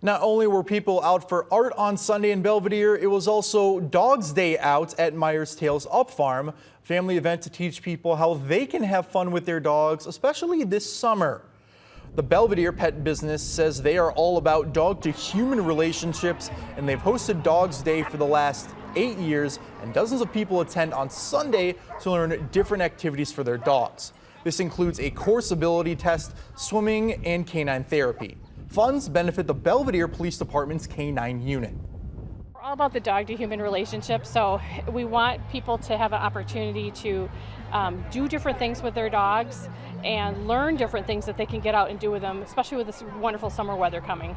Not only were people out for art on Sunday in Belvedere, it was also Dog's Day out at Meyer's Tales Up Farm, a family event to teach people how they can have fun with their dogs, especially this summer. The Belvedere pet business says they are all about dog-to-human relationships, and they've hosted Dog's Day for the last 8 years, and dozens of people attend on Sunday to learn different activities for their dogs. This includes a course ability test, swimming, and canine therapy. Funds benefit the Belvedere Police Department's K-9 unit. We're all about the dog-to-human relationship, so we want people to have an opportunity to do different things with their dogs and learn different things that they can get out and do with them, especially with this wonderful summer weather coming.